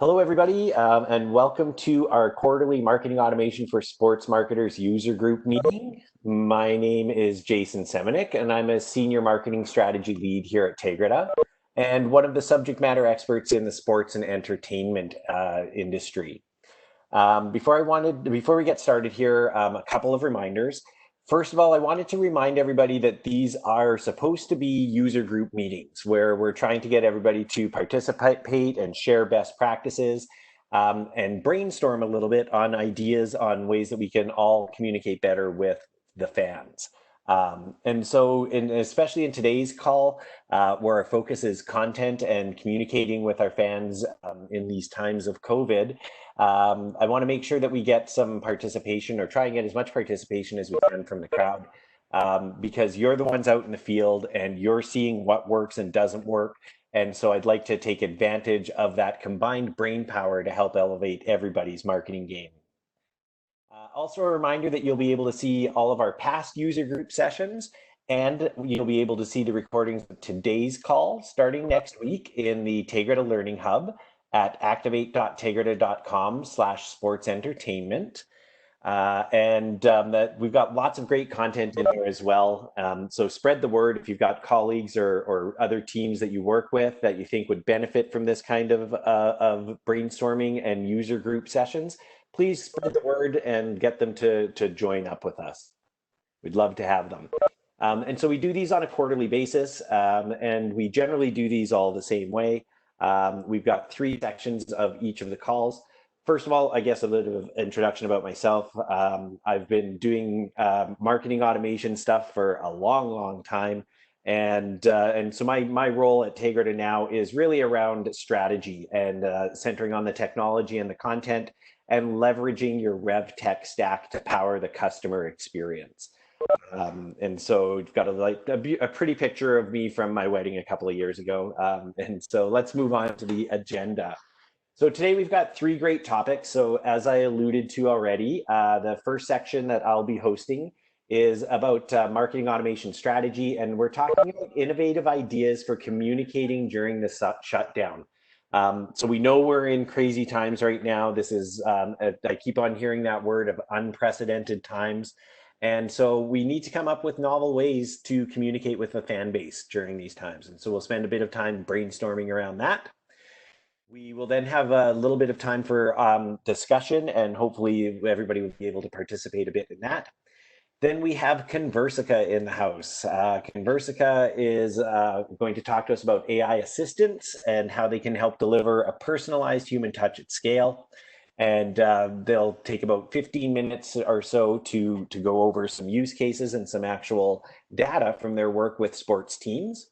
Hello, everybody, and welcome to our quarterly Marketing Automation for Sports Marketers user group meeting. My name is Jason Semenek, and I'm a senior marketing strategy lead here at Tegrita, and one of the subject matter experts in the sports and entertainment industry. Before we get started here, a couple of reminders. First of all, I wanted to remind everybody that these are supposed to be user group meetings where we're trying to get everybody to participate and share best practices and brainstorm a little bit on ideas on ways that we can all communicate better with the fans. Especially in today's call, where our focus is content and communicating with our fans in these times of COVID, I want to make sure that we get some participation or try and get as much participation as we can from the crowd, because you're the ones out in the field and you're seeing what works and doesn't work. And so I'd like to take advantage of that combined brain power to help elevate everybody's marketing game. Also a reminder that you'll be able to see all of our past user group sessions, and you'll be able to see the recordings of today's call starting next week in the Tegrita Learning Hub at activate.tegrita.com/sportsentertainment. That we've got lots of great content in there as well. So spread the word if you've got colleagues or other teams that you work with that you think would benefit from this kind of brainstorming and user group sessions. Please spread the word and get them to join up with us. We'd love to have them. And so we do these on a quarterly basis, and we generally do these all the same way. We've got 3 sections of each of the calls. First of all, I guess a little bit of introduction about myself. I've been doing marketing automation stuff for a long time. And so my role at Tegrita now is really around strategy and centering on the technology and the content and leveraging your rev tech stack to power the customer experience. And so we've got a pretty picture of me from my wedding a couple of years ago. And so let's move on to the agenda. So today we've got 3 great topics. So as I alluded to already, the first section that I'll be hosting is about marketing automation strategy. And we're talking about innovative ideas for communicating during the shutdown. So we know we're in crazy times right now. This is, I keep on hearing that word of unprecedented times. And so we need to come up with novel ways to communicate with the fan base during these times. And so we'll spend a bit of time brainstorming around that. We will then have a little bit of time for discussion, and hopefully everybody will be able to participate a bit in that. Then we have Conversica in the house. Conversica is going to talk to us about AI assistants and how they can help deliver a personalized human touch at scale. And they'll take about 15 minutes or so to go over some use cases and some actual data from their work with sports teams.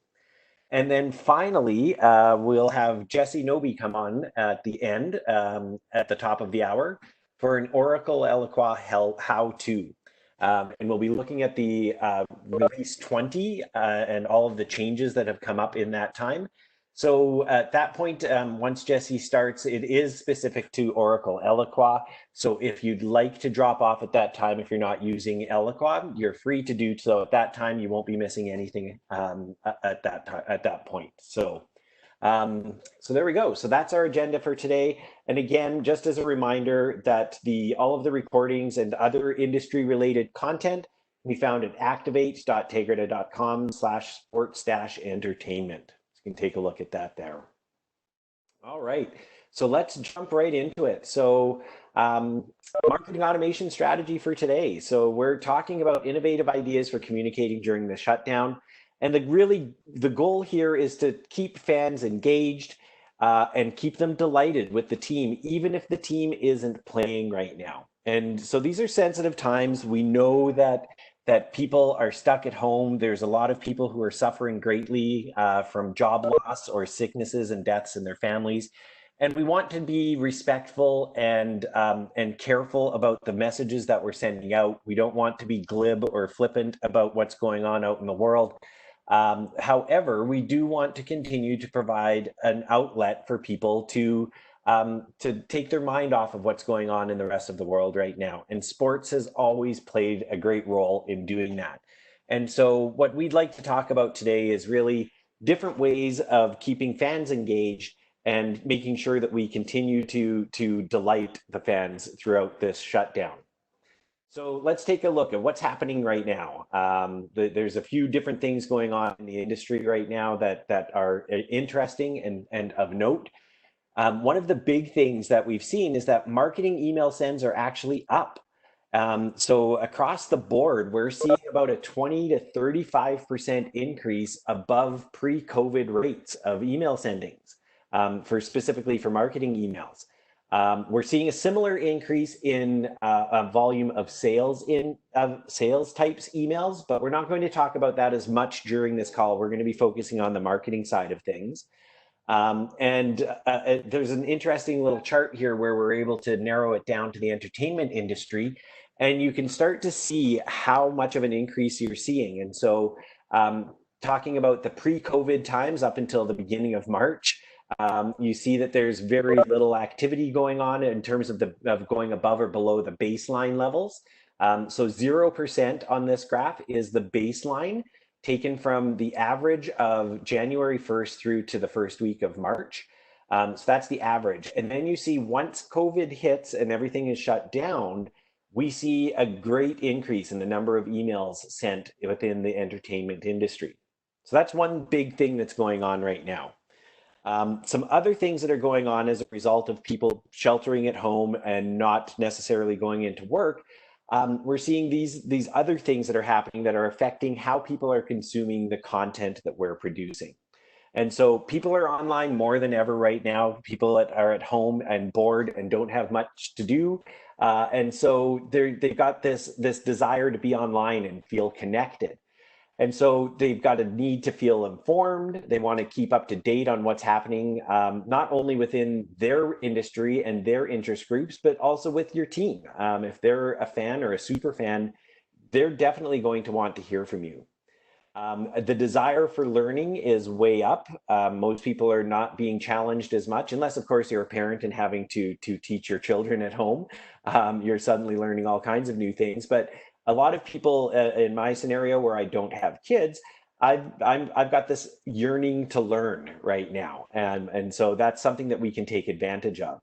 And then finally, we'll have Jesse Noby come on at the end, at the top of the hour, for an Oracle Eloqua how-to. And we'll be looking at the release 20 and all of the changes that have come up in that time. So at that point, once Jesse starts, it is specific to Oracle Eloqua. So if you'd like to drop off at that time, if you're not using Eloqua, you're free to do so at that time. You won't be missing anything at that point. So there we go. So that's our agenda for today. And again, just as a reminder that all of the recordings and other industry related content can be found at activate.tegrita.com/sports-entertainment. You can take a look at that there. All right, so let's jump right into it. So marketing automation strategy for today. So we're talking about innovative ideas for communicating during the shutdown. And the goal here is to keep fans engaged and keep them delighted with the team, even if the team isn't playing right now. And so these are sensitive times. We know that people are stuck at home. There's a lot of people who are suffering greatly from job loss or sicknesses and deaths in their families. And we want to be respectful and careful about the messages that we're sending out. We don't want to be glib or flippant about what's going on out in the world. However, we do want to continue to provide an outlet for people to take their mind off of what's going on in the rest of the world right now. And sports has always played a great role in doing that. And so what we'd like to talk about today is really different ways of keeping fans engaged and making sure that we continue to delight the fans throughout this shutdown. So let's take a look at what's happening right now. There's a few different things going on in the industry right now that are interesting and of note. One of the big things that we've seen is that marketing email sends are actually up. So across the board, we're seeing about a 20 to 35% increase above pre-COVID rates of email sendings for specifically for marketing emails. We're seeing a similar increase in volume of sales types emails, but we're not going to talk about that as much during this call. We're going to be focusing on the marketing side of things. There's an interesting little chart here where we're able to narrow it down to the entertainment industry, and you can start to see how much of an increase you're seeing. And so talking about the pre-COVID times up until the beginning of March, you see that there's very little activity going on in terms of going above or below the baseline levels. So 0% on this graph is the baseline taken from the average of January 1st through to the first week of March. So that's the average. And then you see once COVID hits and everything is shut down, we see a great increase in the number of emails sent within the entertainment industry. So that's one big thing that's going on right now. Some other things that are going on as a result of people sheltering at home and not necessarily going into work, we're seeing these other things that are happening that are affecting how people are consuming the content that we're producing. And so people are online more than ever right now. People are at home and bored and don't have much to do. And so they've got this desire to be online and feel connected. And so they've got a need to feel informed. They want to keep up to date on what's happening, not only within their industry and their interest groups, but also with your team. If they're a fan or a super fan, they're definitely going to want to hear from you. The desire for learning is way up. Most people are not being challenged as much, unless, of course, you're a parent and having to teach your children at home. You're suddenly learning all kinds of new things. But a lot of people in my scenario where I don't have kids, I've got this yearning to learn right now. And so that's something that we can take advantage of.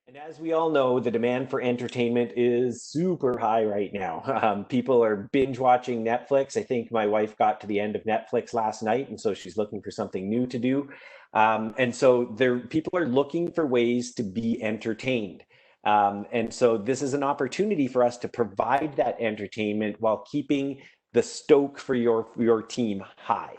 And as we all know, the demand for entertainment is super high right now. People are binge watching Netflix. I think my wife got to the end of Netflix last night, and so she's looking for something new to do. And so people are looking for ways to be entertained. And so this is an opportunity for us to provide that entertainment while keeping the stoke for your team high.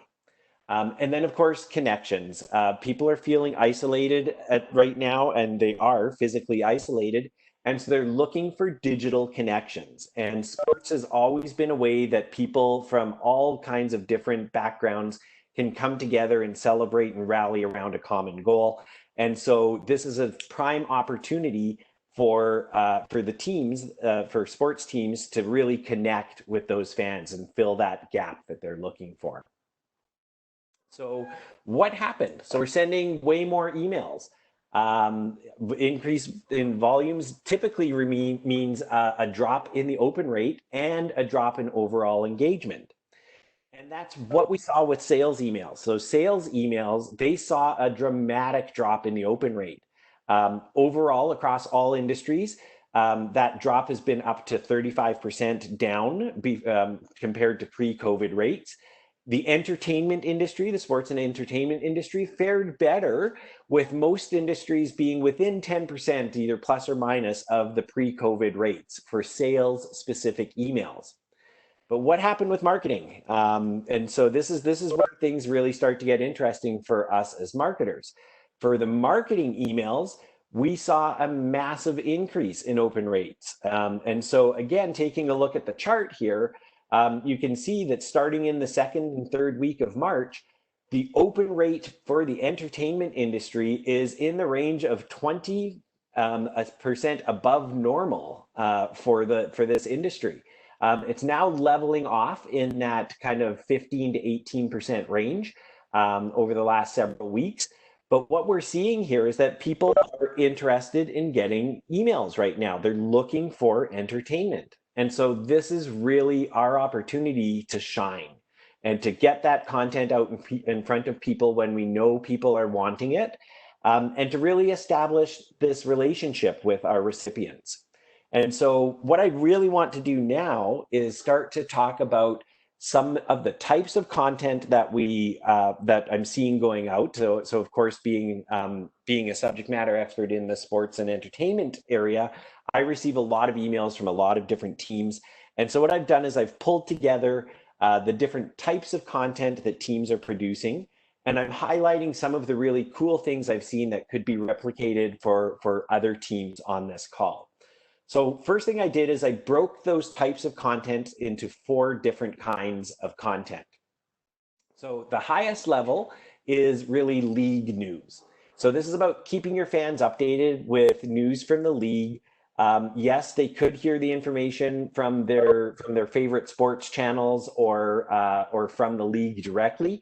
And then, of course, connections. People are feeling isolated right now, and they are physically isolated. And so they're looking for digital connections. And sports has always been a way that people from all kinds of different backgrounds can come together and celebrate and rally around a common goal. And so this is a prime opportunity for the teams, for sports teams, to really connect with those fans and fill that gap that they're looking for. So what happened? So we're sending way more emails. Increase in volumes typically means a drop in the open rate and a drop in overall engagement. And that's what we saw with sales emails. So sales emails, they saw a dramatic drop in the open rate. Overall, across all industries, that drop has been up to 35% down compared to pre-COVID rates. The entertainment industry, the sports and entertainment industry, fared better, with most industries being within 10%, either plus or minus, of the pre-COVID rates for sales-specific emails. But what happened with marketing? And so this is where things really start to get interesting for us as marketers. For the marketing emails, we saw a massive increase in open rates. And so again, taking a look at the chart here, you can see that starting in the second and third week of March, the open rate for the entertainment industry is in the range of 20% above normal for this industry. It's now leveling off in that kind of 15 to 18% range over the last several weeks. But what we're seeing here is that people are interested in getting emails right now. They're looking for entertainment. And so this is really our opportunity to shine and to get that content out in front of people when we know people are wanting it. and to really establish this relationship with our recipients. And so what I really want to do now is start to talk about some of the types of content that that I'm seeing going out. So of course, being a subject matter expert in the sports and entertainment area, I receive a lot of emails from a lot of different teams. And so what I've done is I've pulled together the different types of content that teams are producing, and I'm highlighting some of the really cool things I've seen that could be replicated for other teams on this call. So first thing I did is I broke those types of content into 4 different kinds of content. So the highest level is really league news. So this is about keeping your fans updated with news from the league. Yes, they could hear the information from their favorite sports channels or from the league directly,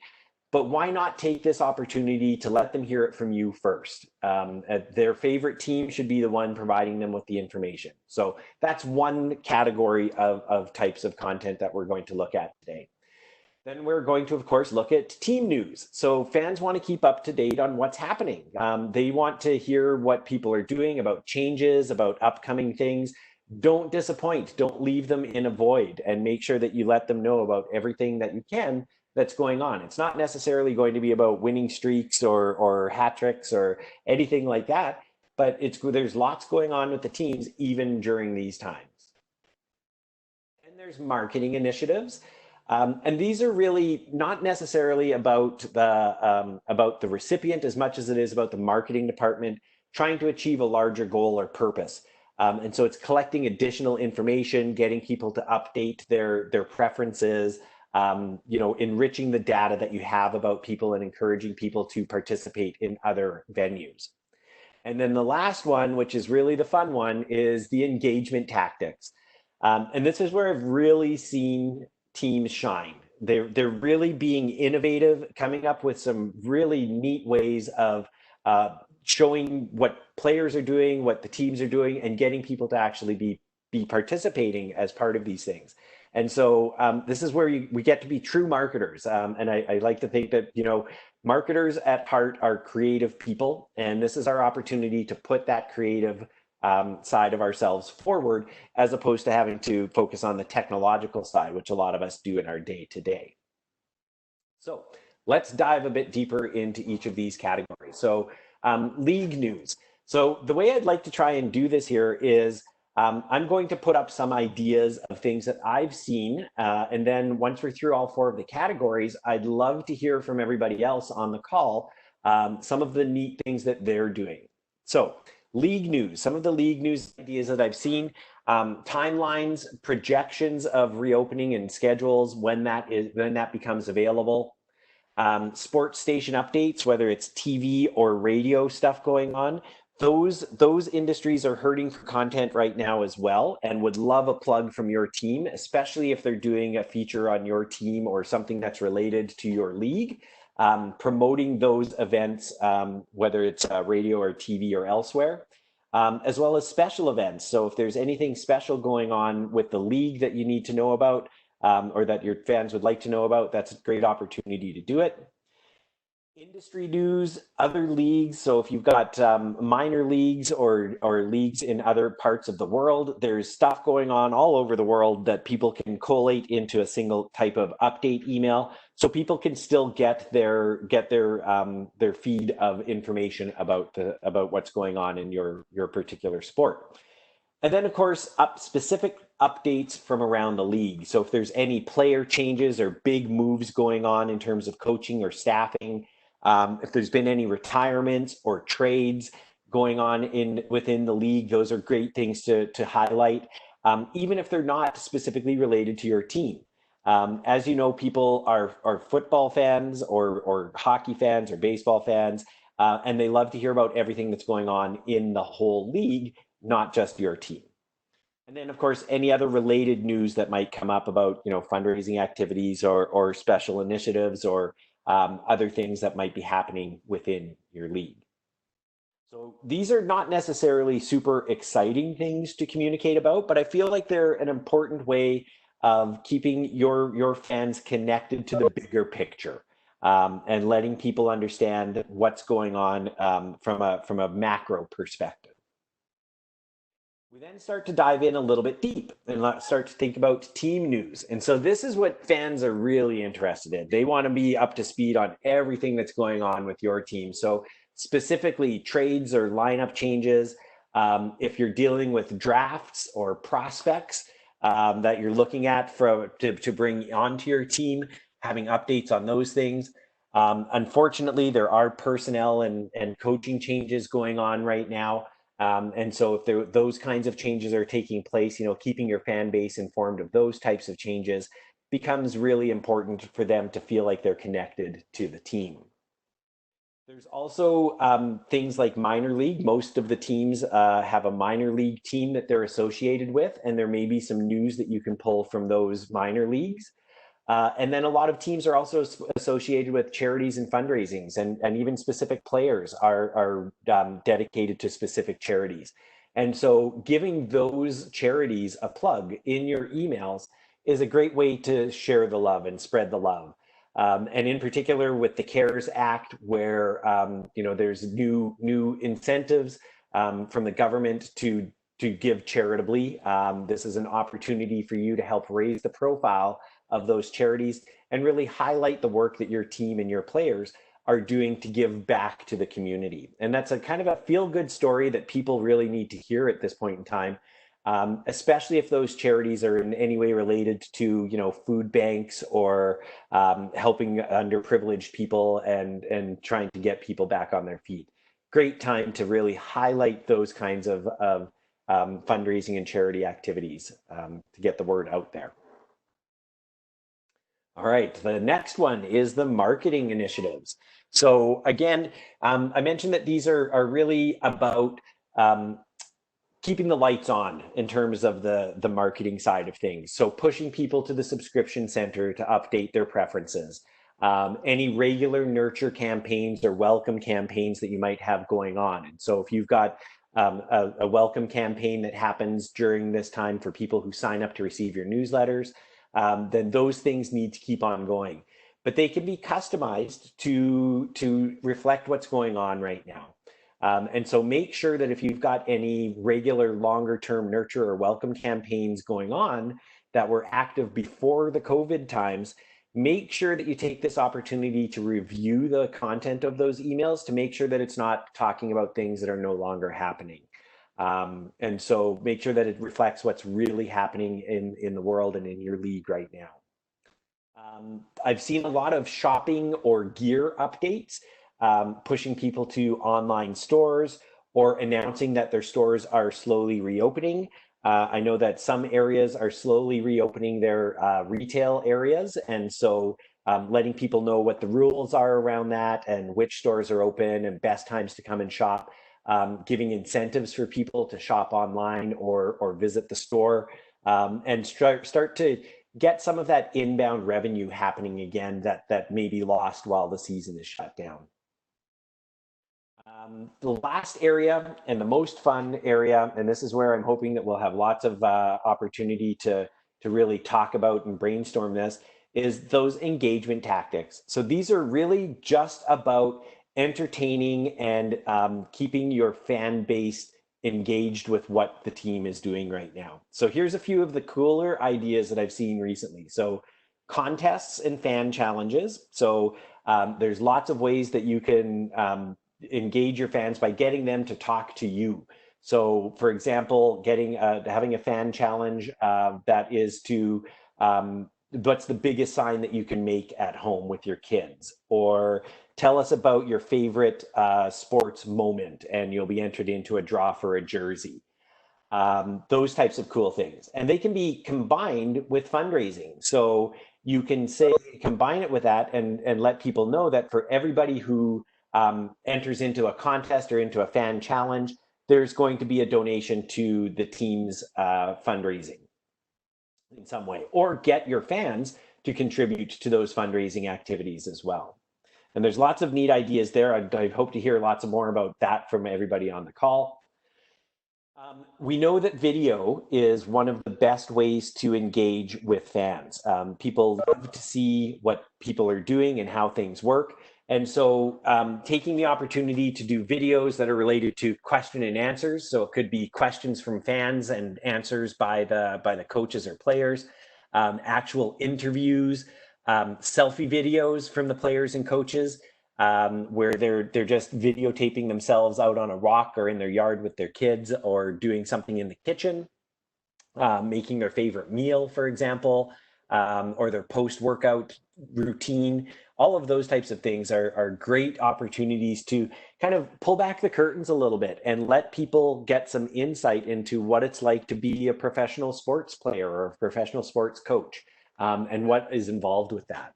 but why not take this opportunity to let them hear it from you first? Their favorite team should be the one providing them with the information. So that's one category of types of content that we're going to look at today. Then we're going to, of course, look at team news. So fans want to keep up to date on what's happening. They want to hear what people are doing about changes, about upcoming things. Don't disappoint. Don't leave them in a void, and make sure that you let them know about everything that you can that's going on. It's not necessarily going to be about winning streaks or hat tricks or anything like that, but there's lots going on with the teams even during these times. And there's marketing initiatives. And these are really not necessarily about the recipient as much as it is about the marketing department trying to achieve a larger goal or purpose. And so it's collecting additional information, getting people to update their preferences, enriching the data that you have about people and encouraging people to participate in other venues. And then the last one, which is really the fun one, is the engagement tactics. And this is where I've really seen teams shine. They're really being innovative, coming up with some really neat ways of showing what players are doing, what the teams are doing, and getting people to actually be participating as part of these things. And so this is where we get to be true marketers. And I like to think that, marketers at heart are creative people, and this is our opportunity to put that creative side of ourselves forward, as opposed to having to focus on the technological side, which a lot of us do in our day-to-day. So let's dive a bit deeper into each of these categories. So league news. So the way I'd like to try and do this here is I'm going to put up some ideas of things that I've seen. And then once we're through all 4 of the categories, I'd love to hear from everybody else on the call some of the neat things that they're doing. So league news, some of the league news ideas that I've seen, timelines, projections of reopening and schedules when that becomes available, sports station updates, whether it's TV or radio stuff going on. Those industries are hurting for content right now as well, and would love a plug from your team, especially if they're doing a feature on your team or something that's related to your league. Promoting those events, whether it's radio or TV or elsewhere, as well as special events. So if there's anything special going on with the league that you need to know about, or that your fans would like to know about, that's a great opportunity to do it. Industry news, other leagues. So if you've got minor leagues or leagues in other parts of the world, there's stuff going on all over the world that people can collate into a single type of update email, so people can still get their feed of information about what's going on in your particular sport. And then, of course, specific updates from around the league. So if there's any player changes or big moves going on in terms of coaching or staffing, if there's been any retirements or trades going on within the league, those are great things to highlight, even if they're not specifically related to your team. As you know, people are football fans or hockey fans or baseball fans, and they love to hear about everything that's going on in the whole league, not just your team. And then, of course, any other related news that might come up about, fundraising activities or special initiatives or other things that might be happening within your league. So these are not necessarily super exciting things to communicate about, but I feel like they're an important way of keeping your fans connected to the bigger picture. and letting people understand what's going on from a macro perspective. We then start to dive in a little bit deep and start to think about team news. And so this is what fans are really interested in. They want to be up to speed on everything that's going on with your team. So specifically trades or lineup changes, if you're dealing with drafts or prospects that you're looking at to bring onto your team, having updates on those things. Unfortunately, there are personnel and coaching changes going on right now. And so if those kinds of changes are taking place, keeping your fan base informed of those types of changes becomes really important for them to feel like they're connected to the team. There's also things like minor league. Most of the teams have a minor league team that they're associated with, and there may be some news that you can pull from those minor leagues. And then a lot of teams are also associated with charities and fundraisings, and even specific players are dedicated to specific charities. And so giving those charities a plug in your emails is a great way to share the love and spread the love. And in particular with the CARES Act, where there's new incentives from the government to give charitably. This is an opportunity for you to help raise the profile of those charities and really highlight the work that your team and your players are doing to give back to the community. And that's a kind of a feel-good story that people really need to hear at this point in time, especially if those charities are in any way related to, food banks or helping underprivileged people and trying to get people back on their feet. Great time to really highlight those kinds of fundraising and charity activities to get the word out there. All right, the next one is the marketing initiatives. So again, I mentioned that these are really about keeping the lights on in terms of the marketing side of things. So pushing people to the subscription center to update their preferences. Any regular nurture campaigns or welcome campaigns that you might have going on. And so if you've got a welcome campaign that happens during this time for people who sign up to receive your newsletters, then those things need to keep on going. But they can be customized to reflect what's going on right now. And so make sure that if you've got any regular longer term nurture or welcome campaigns going on that were active before the COVID times, make sure that you take this opportunity to review the content of those emails to make sure that it's not talking about things that are no longer happening. And so make sure that it reflects what's really happening in the world and in your league right now. I've seen a lot of shopping or gear updates, pushing people to online stores or announcing that their stores are slowly reopening. I know that some areas are slowly reopening their retail areas. And so letting people know what the rules are around that and which stores are open and best times to come and shop. Giving incentives for people to shop online or visit the store, and start to get some of that inbound revenue happening again that may be lost while the season is shut down. The last area and the most fun area, and this is where I'm hoping that we'll have lots of opportunity to really talk about and brainstorm this, is those engagement tactics. So these are really just about entertaining and keeping your fan base engaged with what the team is doing right now. So here's a few of the cooler ideas that I've seen recently. So contests and fan challenges. So there's lots of ways that you can engage your fans by getting them to talk to you. So for example, having a fan challenge that is to what's the biggest sign that you can make at home with your kids, or tell us about your favorite sports moment and you'll be entered into a draw for a jersey. Those types of cool things. And they can be combined with fundraising. So you can combine it with that and let people know that for everybody who enters into a contest or into a fan challenge, there's going to be a donation to the team's fundraising in some way, or get your fans to contribute to those fundraising activities as well. And there's lots of neat ideas there. I hope to hear lots more about that from everybody on the call. We know that video is one of the best ways to engage with fans. People love to see what people are doing and how things work. And so, taking the opportunity to do videos that are related to question and answers, so it could be questions from fans and answers by the coaches or players, actual interviews, selfie videos from the players and coaches, where they're just videotaping themselves out on a rock or in their yard with their kids or doing something in the kitchen, making their favorite meal, for example, or their post-workout routine. All of those types of things are great opportunities to kind of pull back the curtains a little bit and let people get some insight into what it's like to be a professional sports player or a professional sports coach, and what is involved with that.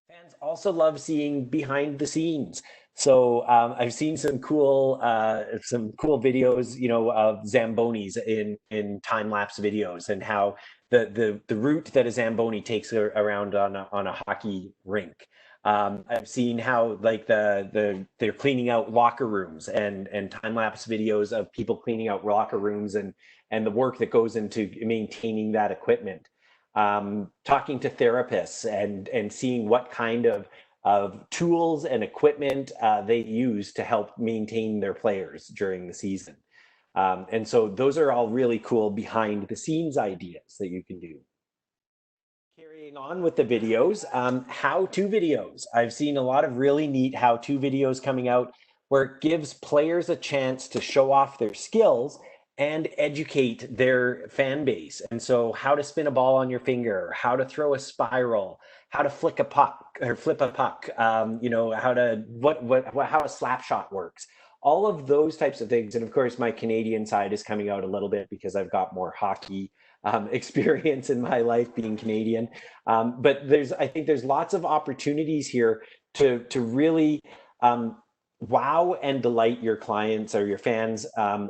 Fans also love seeing behind the scenes. So I've seen some cool videos, of Zambonis in time lapse videos and how the route that a Zamboni takes around on a hockey rink. I've seen how like they're cleaning out locker rooms and time lapse videos of people cleaning out locker rooms and the work that goes into maintaining that equipment, talking to therapists and seeing what kind of tools and equipment they use to help maintain their players during the season. And so those are all really cool behind the scenes ideas that you can do. Carrying on with the videos, how-to videos. I've seen a lot of really neat how-to videos coming out where it gives players a chance to show off their skills and educate their fan base. And so how to spin a ball on your finger, how to throw a spiral, how to flick a puck or flip a puck, how to how a slap shot works. All of those types of things. And of course, my Canadian side is coming out a little bit because I've got more hockey experience in my life being Canadian. But I think there's lots of opportunities here to really wow and delight your clients or your fans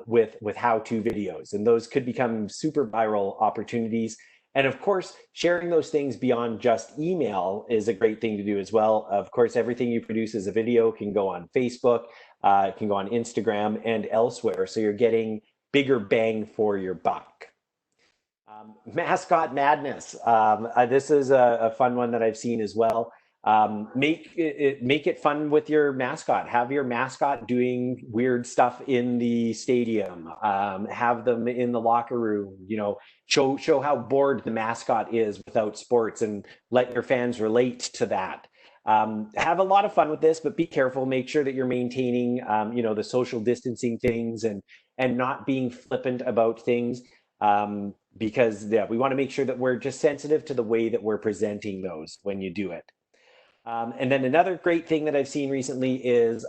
with how-to videos, and those could become super viral opportunities. And of course, sharing those things beyond just email is a great thing to do as well. Of course, everything you produce as a video can go on Facebook, it can go on Instagram and elsewhere. So you're getting bigger bang for your buck. Mascot madness. This is a fun one that I've seen as well. Make it fun with your mascot. Have your mascot doing weird stuff in the stadium. Have them in the locker room. Show how bored the mascot is without sports, and let your fans relate to that. Have a lot of fun with this, but be careful. Make sure that you're maintaining, the social distancing things and not being flippant about things. Because yeah, we want to make sure that we're just sensitive to the way that we're presenting those when you do it. And then another great thing that I've seen recently is,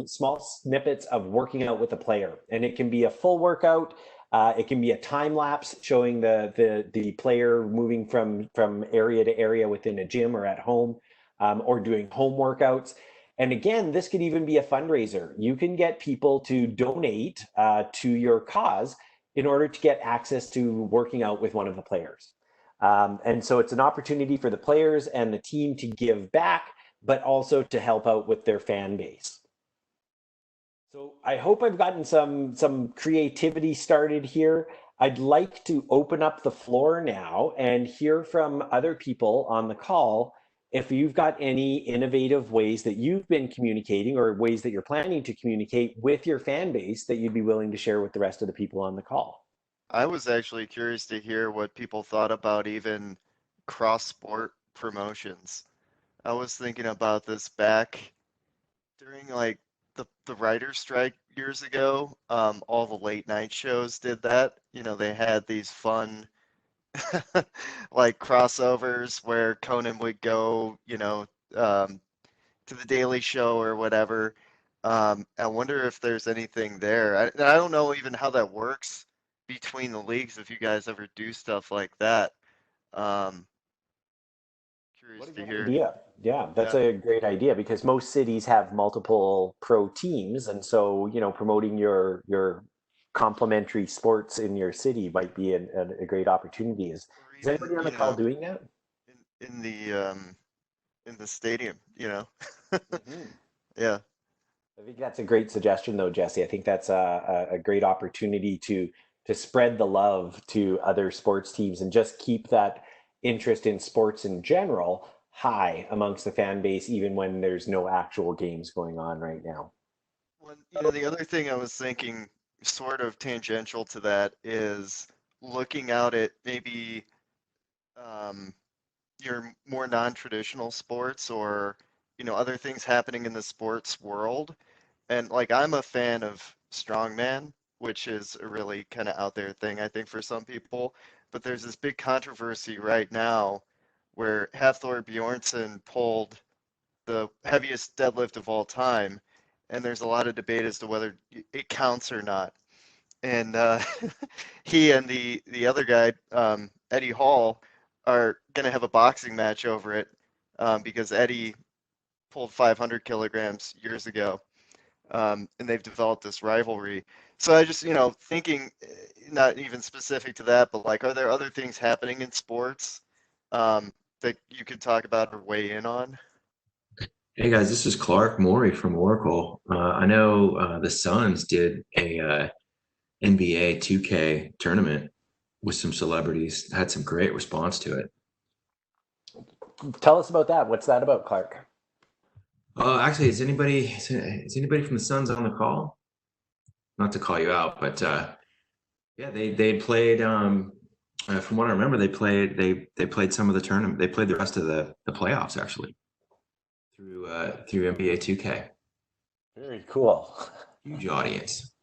small snippets of working out with a player, and it can be a full workout. It can be a time lapse showing the player moving from area to area within a gym or at home, or doing home workouts. And again, this could even be a fundraiser. You can get people to donate to your cause in order to get access to working out with one of the players. And so it's an opportunity for the players and the team to give back, but also to help out with their fan base. So I hope I've gotten some creativity started here. I'd like to open up the floor now and hear from other people on the call if you've got any innovative ways that you've been communicating or ways that you're planning to communicate with your fan base that you'd be willing to share with the rest of the people on the call. I was actually curious to hear what people thought about even cross-sport promotions. I was thinking about this back during like the writer's strike years ago. All the late night shows did that. They had these fun like crossovers where Conan would go, to the Daily Show or whatever. I wonder if there's anything there. I don't know even how that works between the leagues if you guys ever do stuff like that. Um, What Curious a to good hear. idea. Yeah, that's Yeah, a great idea because most cities have multiple pro teams. And so, promoting your complementary sports in your city might be a great opportunity. or Is even, anybody on the call doing that? in the stadium. Mhm. Yeah. I think that's a great suggestion, though, Jesse. I think that's a great opportunity to spread the love to other sports teams and just keep that interest in sports in general high amongst the fan base, even when there's no actual games going on right now. Well, you know, the other thing I was thinking, sort of tangential to that, is looking out at maybe um, your more non-traditional sports or, you know, other things happening in the sports world. And like I'm a fan of strongman, which is a really kind of out there thing, I think, for some people. But there's this big controversy right now where Hafthor Bjornsson pulled the heaviest deadlift of all time, and there's a lot of debate as to whether it counts or not. And he and the other guy, Eddie Hall, are gonna have a boxing match over it because Eddie pulled 500 kilograms years ago, and they've developed this rivalry. So I just, you know, thinking, not even specific to that, but like, are there other things happening in sports that you could talk about or weigh in on? Hey guys, this is Clark Morey from Oracle. I know the Suns did a NBA 2K tournament with some celebrities. Had some great response to it. Tell us about that. What's that about, Clark? Actually, is anybody from the Suns on the call? Not to call you out, but yeah, they played. From what I remember, they played some of the tournament. They played the rest of the playoffs actually through NBA 2K. Very cool. Huge audience.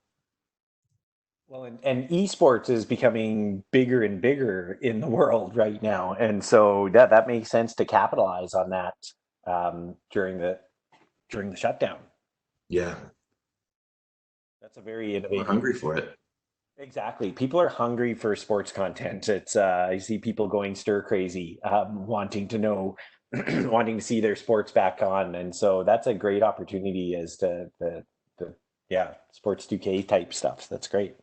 Well, and esports is becoming bigger and bigger in the world right now, and so that makes sense to capitalize on that during the shutdown. Yeah, That's a very we're innovative. hungry for it. Exactly. People are hungry for sports content. It's I see people going stir crazy, wanting to know, wanting to see their sports back on, and so that's a great opportunity as to the yeah sports 2K type stuff. That's great.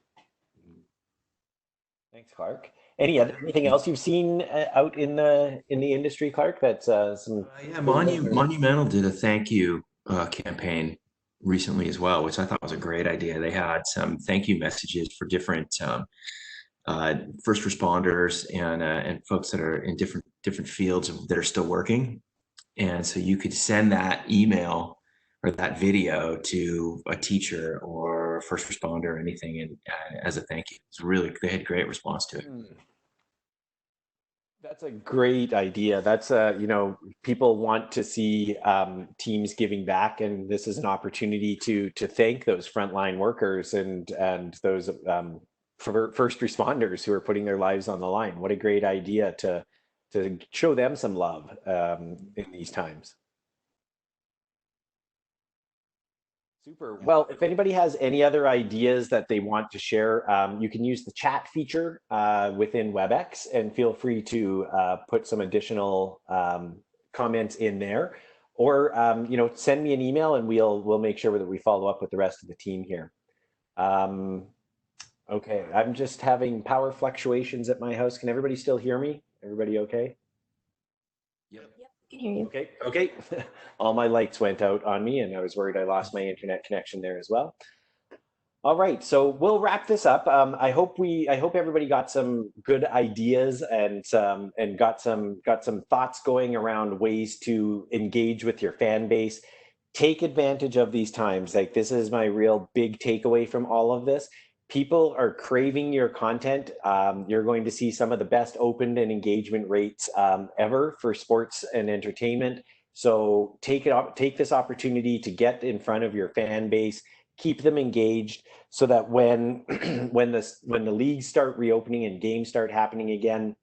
Thanks, Clark. Anything else you've seen out in the industry, Clark? That's some Yeah, movement or Monumental did a thank you campaign recently as well, which I thought was a great idea. They had some thank you messages for different first responders and folks that are in different fields that are still working. And so you could send that email or that video to a teacher or a first responder or anything, and as a thank you. It's really they had great response to it. That's a great idea. That's you know, people want to see teams giving back, and this is an opportunity to thank those frontline workers and those first responders who are putting their lives on the line. What a great idea to show them some love in these times. Super. Well, if anybody has any other ideas that they want to share, you can use the chat feature within WebEx and feel free to put some additional comments in there. Or you know, send me an email and we'll make sure that we follow up with the rest of the team here. Okay, I'm just having power fluctuations at my house. Can everybody still hear me? Everybody okay? Yep. Can hear you. Okay, okay. All my lights went out on me and I was worried I lost my internet connection there as well. All right, so we'll wrap this up. I hope everybody got some good ideas and got some thoughts going around ways to engage with your fan base. Take advantage of these times. Like, this is my real big takeaway from all of this. People are craving your content. You're going to see some of the best open and engagement rates ever for sports and entertainment. So take this opportunity to get in front of your fan base, keep them engaged, so that when when the leagues start reopening and games start happening again,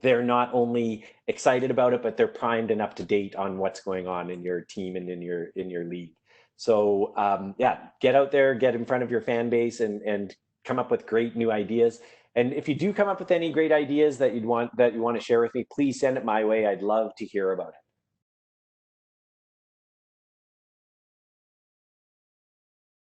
they're not only excited about it, but they're primed and up to date on what's going on in your team and in your league. So yeah, get out there, get in front of your fan base, and come up with great new ideas. And if you do come up with any great ideas that you want to share with me, please send it my way. I'd love to hear about it.